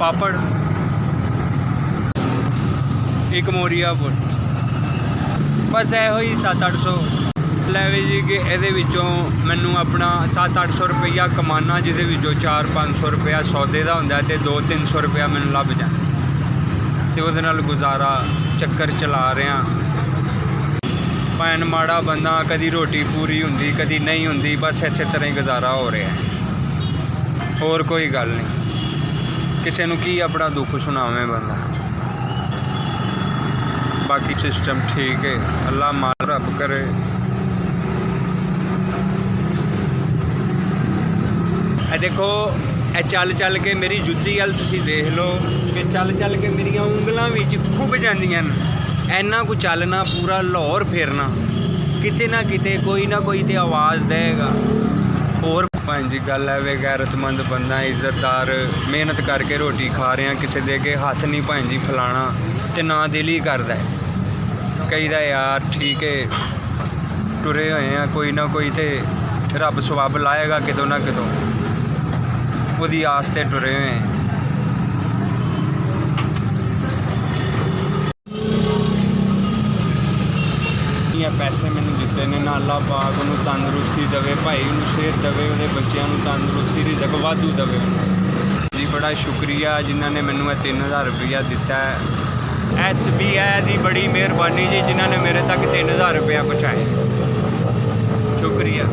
पापड़, एक मोरिया पुर, बस ਇਹੋ ही 700-800 ਲੈ ਵੀ जी कि ਇਹਦੇ ਵਿੱਚੋਂ ਮੈਨੂੰ ਆਪਣਾ 700-800 रुपया ਕਮਾਨਾ, ਜਿਹਦੇ ਵਿੱਚੋਂ 400-500 रुपया सौदे ਦਾ ਹੁੰਦਾ ਤੇ 200-300 रुपया ਮੈਨੂੰ ਲੱਭ ਜਾਂਦਾ ਤੇ ਉਹਦੇ ਨਾਲ ਗੁਜ਼ਾਰਾ ਚੱਕਰ ਚਲਾ ਰਿਹਾ। ਭੈਣ ਮਾੜਾ ਬੰਦਾ, ਕਦੀ ਰੋਟੀ ਪੂਰੀ ਹੁੰਦੀ ਕਦੀ ਨਹੀਂ ਹੁੰਦੀ, ਬਸ ਇਸੇ ਤਰ੍ਹਾਂ ਹੀ ਗੁਜ਼ਾਰਾ ਹੋ ਰਿਹਾ। ਹੋਰ ਕੋਈ ਗੱਲ ਨਹੀਂ, ਕਿਸੇ ਨੂੰ ਕੀ ਆਪਣਾ ਦੁੱਖ ਸੁਣਾਵੇਂ ਬੰਦਾ। बाकी सिस्टम ठीक है, अल्लाह माल रब करे। देखो चल चल के मेरी जुत्ती गल तुसी देख लो कि चल चल के मेरिया उंगलों में खुब जांदियां न। इन्ना कुछ चलना, पूरा लाहौर फेरना, किते ना किते कोई ना कोई तो आवाज़ देगा। और भाई जी गल है वे गैरतमंद बंदा, इज्जतदार, मेहनत करके रोटी खा रहे हैं, किसी दे अगे हथ नहीं भाई जी फैलाना तो ना दिल ही करता है। कई दा यार ठीक है, टुरे हुए हैं, कोई ना कोई तो रब सवाब लाएगा कितों ना कितों, उसदी आस ते टुरे हुए हैं। पैसे मैंने दिते ने ना, अल्लाह पाक उन्होंने तंदुरुस्ती देवे, भाई उन्होंने सेहत देवे, उन्हें बच्चों तंदुरुस्ती रिज़क वाधू देवे जी। बड़ा शुक्रिया जिन्होंने मैनू 3000 रुपया दिता है। SBI की बड़ी मेहरबानी जी, जिन्होंने मेरे तक 3000 रुपया पहुँचाए, शुक्रिया।